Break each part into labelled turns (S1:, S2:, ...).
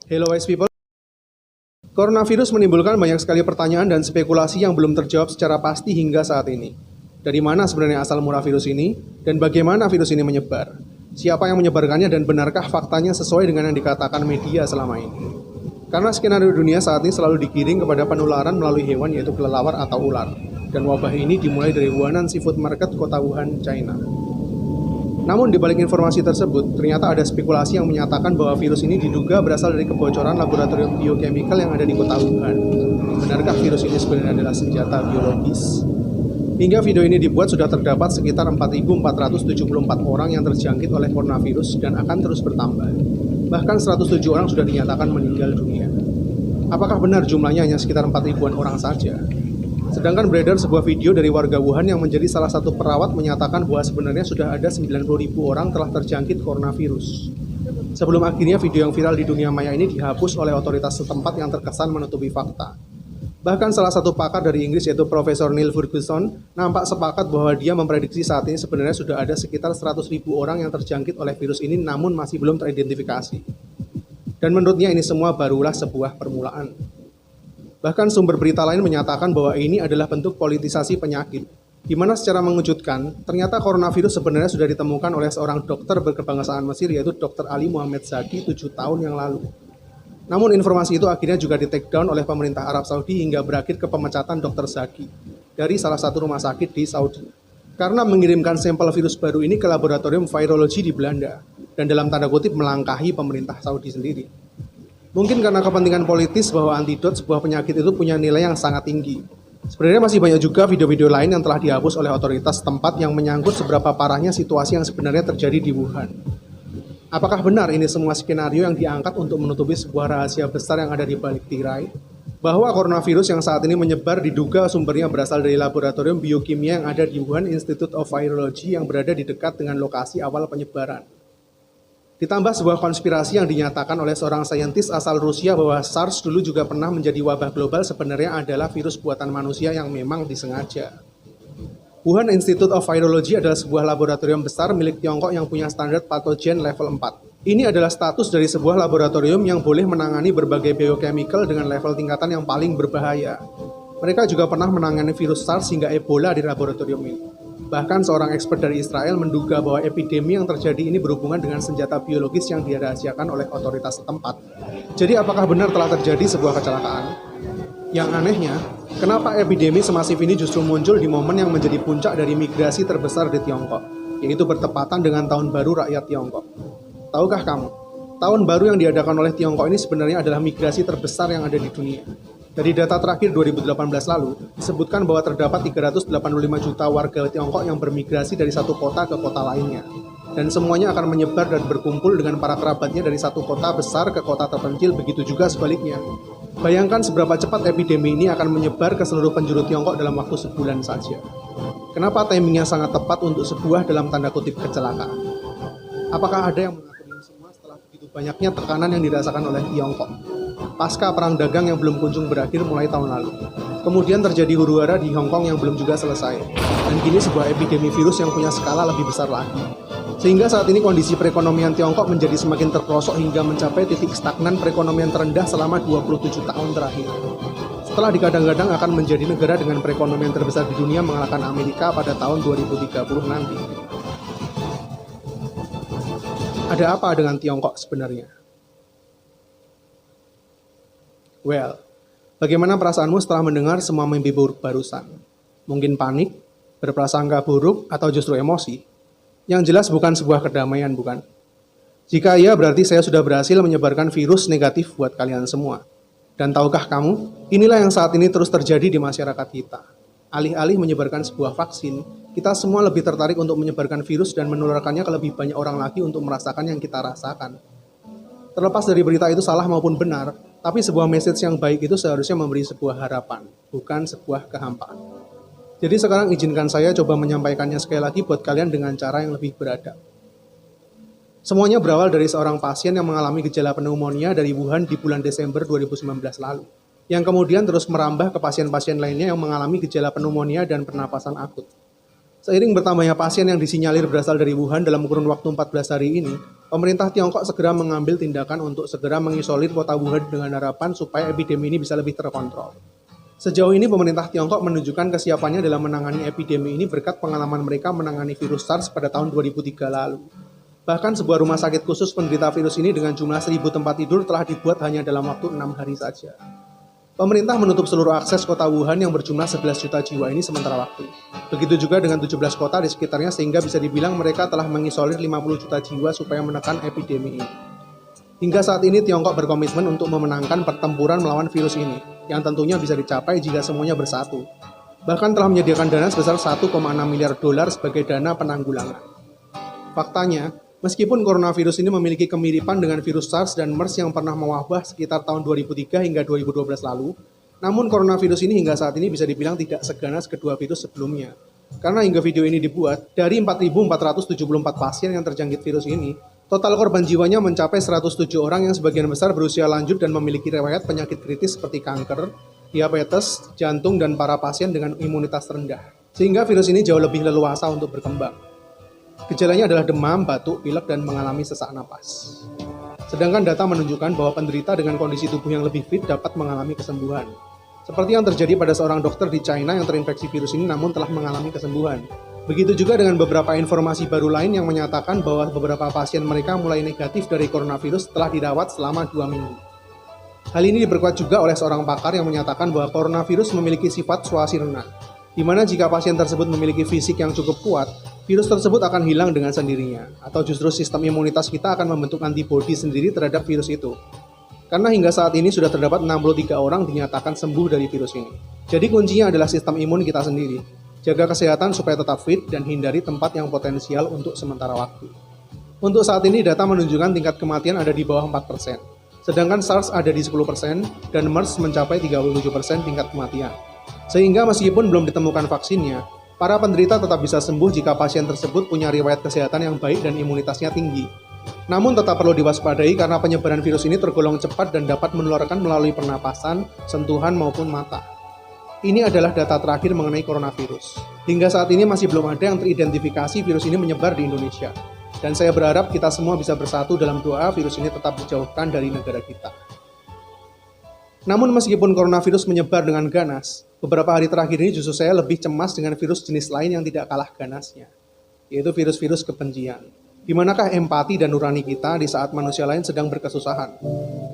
S1: Hello wise people. Coronavirus menimbulkan banyak sekali pertanyaan dan spekulasi yang belum terjawab secara pasti hingga saat ini. Dari mana sebenarnya asal mula virus ini dan bagaimana virus ini menyebar? Siapa yang menyebarkannya dan benarkah faktanya sesuai dengan yang dikatakan media selama ini? Karena skenario dunia saat ini selalu digiring kepada penularan melalui hewan yaitu kelelawar atau ular. Dan wabah ini dimulai dari Huanan Seafood Market, kota Wuhan, China. Namun di balik informasi tersebut, ternyata ada spekulasi yang menyatakan bahwa virus ini diduga berasal dari kebocoran laboratorium biochemical yang ada di kota Wuhan. Benarkah virus ini sebenarnya adalah senjata biologis? Hingga video ini dibuat sudah terdapat sekitar 4.474 orang yang terjangkit oleh coronavirus dan akan terus bertambah. Bahkan 107 orang sudah dinyatakan meninggal dunia. Apakah benar jumlahnya hanya sekitar 4.000-an orang saja? Sedangkan beredar sebuah video dari warga Wuhan yang menjadi salah satu perawat menyatakan bahwa sebenarnya sudah ada 90.000 orang telah terjangkit coronavirus. Sebelum akhirnya video yang viral di dunia maya ini dihapus oleh otoritas setempat yang terkesan menutupi fakta. Bahkan salah satu pakar dari Inggris yaitu Profesor Neil Ferguson nampak sepakat bahwa dia memprediksi saat ini sebenarnya sudah ada sekitar 100.000 orang yang terjangkit oleh virus ini namun masih belum teridentifikasi. Dan menurutnya ini semua barulah sebuah permulaan. Bahkan sumber berita lain menyatakan bahwa ini adalah bentuk politisasi penyakit, di mana secara mengejutkan, ternyata coronavirus sebenarnya sudah ditemukan oleh seorang dokter berkebangsaan Mesir yaitu Dr. Ali Muhammad Zaki 7 tahun yang lalu. Namun informasi itu akhirnya juga di take down oleh pemerintah Arab Saudi hingga berakhir ke pemecatan Dr. Zaki dari salah satu rumah sakit di Saudi. Karena mengirimkan sampel virus baru ini ke laboratorium virologi di Belanda, dan dalam tanda kutip melangkahi pemerintah Saudi sendiri. Mungkin karena kepentingan politis bahwa antidot sebuah penyakit itu punya nilai yang sangat tinggi. Sebenarnya masih banyak juga video-video lain yang telah dihapus oleh otoritas setempat yang menyangkut seberapa parahnya situasi yang sebenarnya terjadi di Wuhan. Apakah benar ini semua skenario yang diangkat untuk menutupi sebuah rahasia besar yang ada di balik tirai? Bahwa coronavirus yang saat ini menyebar diduga sumbernya berasal dari laboratorium biokimia yang ada di Wuhan Institute of Virology yang berada di dekat dengan lokasi awal penyebaran. Ditambah sebuah konspirasi yang dinyatakan oleh seorang saintis asal Rusia bahwa SARS dulu juga pernah menjadi wabah global sebenarnya adalah virus buatan manusia yang memang disengaja. Wuhan Institute of Virology adalah sebuah laboratorium besar milik Tiongkok yang punya standar patogen level 4. Ini adalah status dari sebuah laboratorium yang boleh menangani berbagai biochemical dengan level tingkatan yang paling berbahaya. Mereka juga pernah menangani virus SARS hingga Ebola di laboratorium ini. Bahkan seorang expert dari Israel menduga bahwa epidemi yang terjadi ini berhubungan dengan senjata biologis yang dirahasiakan oleh otoritas setempat. Jadi apakah benar telah terjadi sebuah kecelakaan? Yang anehnya, kenapa epidemi semasif ini justru muncul di momen yang menjadi puncak dari migrasi terbesar di Tiongkok, yaitu bertepatan dengan Tahun Baru Rakyat Tiongkok. Tahukah kamu, Tahun Baru yang diadakan oleh Tiongkok ini sebenarnya adalah migrasi terbesar yang ada di dunia. Dari data terakhir 2018 lalu, disebutkan bahwa terdapat 385 juta warga Tiongkok yang bermigrasi dari satu kota ke kota lainnya. Dan semuanya akan menyebar dan berkumpul dengan para kerabatnya dari satu kota besar ke kota terpencil, begitu juga sebaliknya. Bayangkan seberapa cepat epidemi ini akan menyebar ke seluruh penjuru Tiongkok dalam waktu sebulan saja. Kenapa timingnya sangat tepat untuk sebuah dalam tanda kutip kecelakaan? Apakah ada yang mengaku ini semua setelah begitu banyaknya tekanan yang dirasakan oleh Tiongkok? Pasca perang dagang yang belum kunjung berakhir mulai tahun lalu. Kemudian terjadi huru-hara di Hong Kong yang belum juga selesai. Dan kini sebuah epidemi virus yang punya skala lebih besar lagi. Sehingga saat ini kondisi perekonomian Tiongkok menjadi semakin terperosok hingga mencapai titik stagnan perekonomian terendah selama 27 tahun terakhir. Setelah digadang-gadang akan menjadi negara dengan perekonomian terbesar di dunia mengalahkan Amerika pada tahun 2030 nanti. Ada apa dengan Tiongkok sebenarnya? Well, bagaimana perasaanmu setelah mendengar semua mimpi buruk barusan? Mungkin panik, berprasangka buruk, atau justru emosi? Yang jelas bukan sebuah kedamaian, bukan? Jika iya, berarti saya sudah berhasil menyebarkan virus negatif buat kalian semua. Dan tahukah kamu, inilah yang saat ini terus terjadi di masyarakat kita. Alih-alih menyebarkan sebuah vaksin, kita semua lebih tertarik untuk menyebarkan virus dan menularkannya ke lebih banyak orang lagi untuk merasakan yang kita rasakan. Terlepas dari berita itu salah maupun benar, tapi sebuah message yang baik itu seharusnya memberi sebuah harapan, bukan sebuah kehampaan. Jadi sekarang izinkan saya coba menyampaikannya sekali lagi buat kalian dengan cara yang lebih beradab. Semuanya berawal dari seorang pasien yang mengalami gejala pneumonia dari Wuhan di bulan Desember 2019 lalu, yang kemudian terus merambah ke pasien-pasien lainnya yang mengalami gejala pneumonia dan pernapasan akut. Seiring bertambahnya pasien yang disinyalir berasal dari Wuhan dalam kurun waktu 14 hari ini, pemerintah Tiongkok segera mengambil tindakan untuk segera mengisolir kota Wuhan dengan harapan supaya epidemi ini bisa lebih terkontrol. Sejauh ini pemerintah Tiongkok menunjukkan kesiapannya dalam menangani epidemi ini berkat pengalaman mereka menangani virus SARS pada tahun 2003 lalu. Bahkan sebuah rumah sakit khusus penderita virus ini dengan jumlah 1.000 tempat tidur telah dibuat hanya dalam waktu 6 hari saja. Pemerintah menutup seluruh akses kota Wuhan yang berjumlah 11 juta jiwa ini sementara waktu. Begitu juga dengan 17 kota di sekitarnya sehingga bisa dibilang mereka telah mengisolir 50 juta jiwa supaya menekan epidemi ini. Hingga saat ini Tiongkok berkomitmen untuk memenangkan pertempuran melawan virus ini, yang tentunya bisa dicapai jika semuanya bersatu. Bahkan telah menyediakan dana sebesar 1,6 miliar dolar sebagai dana penanggulangan. Faktanya, meskipun coronavirus ini memiliki kemiripan dengan virus SARS dan MERS yang pernah mewabah sekitar tahun 2003 hingga 2012 lalu, namun coronavirus ini hingga saat ini bisa dibilang tidak seganas kedua virus sebelumnya. Karena hingga video ini dibuat, dari 4.474 pasien yang terjangkit virus ini, total korban jiwanya mencapai 107 orang yang sebagian besar berusia lanjut dan memiliki riwayat penyakit kritis seperti kanker, diabetes, jantung, dan para pasien dengan imunitas rendah. Sehingga virus ini jauh lebih leluasa untuk berkembang. Gejalanya adalah demam, batuk, pilek, dan mengalami sesak napas. Sedangkan data menunjukkan bahwa penderita dengan kondisi tubuh yang lebih fit dapat mengalami kesembuhan. Seperti yang terjadi pada seorang dokter di China yang terinfeksi virus ini namun telah mengalami kesembuhan. Begitu juga dengan beberapa informasi baru lain yang menyatakan bahwa beberapa pasien mereka mulai negatif dari coronavirus setelah dirawat selama 2 minggu. Hal ini diperkuat juga oleh seorang pakar yang menyatakan bahwa coronavirus memiliki sifat swasirna, di mana jika pasien tersebut memiliki fisik yang cukup kuat, virus tersebut akan hilang dengan sendirinya, atau justru sistem imunitas kita akan membentuk antibodi sendiri terhadap virus itu. Karena hingga saat ini sudah terdapat 63 orang dinyatakan sembuh dari virus ini. Jadi kuncinya adalah sistem imun kita sendiri. Jaga kesehatan supaya tetap fit dan hindari tempat yang potensial untuk sementara waktu. Untuk saat ini data menunjukkan tingkat kematian ada di bawah 4%. Sedangkan SARS ada di 10% dan MERS mencapai 37% tingkat kematian. Sehingga meskipun belum ditemukan vaksinnya, para penderita tetap bisa sembuh jika pasien tersebut punya riwayat kesehatan yang baik dan imunitasnya tinggi. Namun tetap perlu diwaspadai karena penyebaran virus ini tergolong cepat dan dapat menularkan melalui pernapasan, sentuhan maupun mata. Ini adalah data terakhir mengenai coronavirus. Hingga saat ini masih belum ada yang teridentifikasi virus ini menyebar di Indonesia. Dan saya berharap kita semua bisa bersatu dalam doa virus ini tetap dijauhkan dari negara kita. Namun meskipun coronavirus menyebar dengan ganas, beberapa hari terakhir ini justru saya lebih cemas dengan virus jenis lain yang tidak kalah ganasnya, yaitu virus-virus kebencian. Di manakah empati dan nurani kita di saat manusia lain sedang berkesusahan?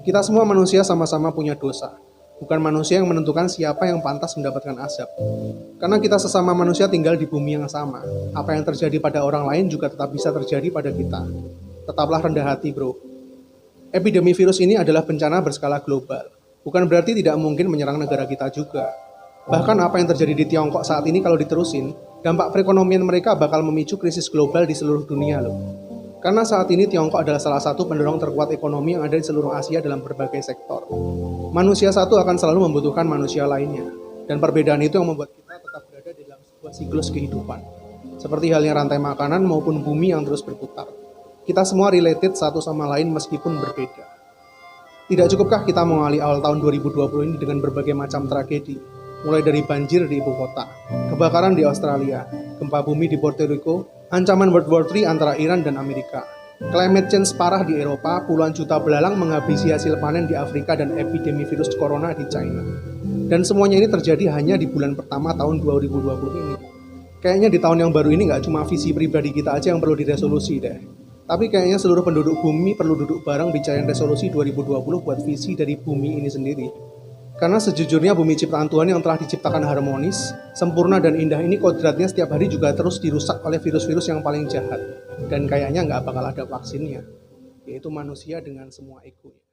S1: Kita semua manusia sama-sama punya dosa. Bukan manusia yang menentukan siapa yang pantas mendapatkan azab. Karena kita sesama manusia tinggal di bumi yang sama. Apa yang terjadi pada orang lain juga tetap bisa terjadi pada kita. Tetaplah rendah hati, bro. Epidemi virus ini adalah bencana berskala global. Bukan berarti tidak mungkin menyerang negara kita juga. Bahkan apa yang terjadi di Tiongkok saat ini kalau diterusin, dampak perekonomian mereka bakal memicu krisis global di seluruh dunia loh. Karena saat ini Tiongkok adalah salah satu pendorong terkuat ekonomi yang ada di seluruh Asia dalam berbagai sektor. Manusia satu akan selalu membutuhkan manusia lainnya. Dan perbedaan itu yang membuat kita tetap berada di dalam sebuah siklus kehidupan. Seperti halnya rantai makanan maupun bumi yang terus berputar. Kita semua related satu sama lain meskipun berbeda. Tidak cukupkah kita mengawali awal tahun 2020 ini dengan berbagai macam tragedi? Mulai dari banjir di ibu kota, kebakaran di Australia, gempa bumi di Puerto Rico, ancaman World War III antara Iran dan Amerika, climate change parah di Eropa, puluhan juta belalang menghabisi hasil panen di Afrika dan epidemi virus corona di China. Dan semuanya ini terjadi hanya di bulan pertama tahun 2020 ini. Kayaknya di tahun yang baru ini nggak cuma visi pribadi kita aja yang perlu diresolusi deh. Tapi kayaknya seluruh penduduk bumi perlu duduk bareng bicarain resolusi 2020 buat visi dari bumi ini sendiri. Karena sejujurnya bumi ciptaan Tuhan yang telah diciptakan harmonis, sempurna dan indah ini kodratnya setiap hari juga terus dirusak oleh virus-virus yang paling jahat. Dan kayaknya nggak bakal ada vaksinnya, yaitu manusia dengan semua egonya.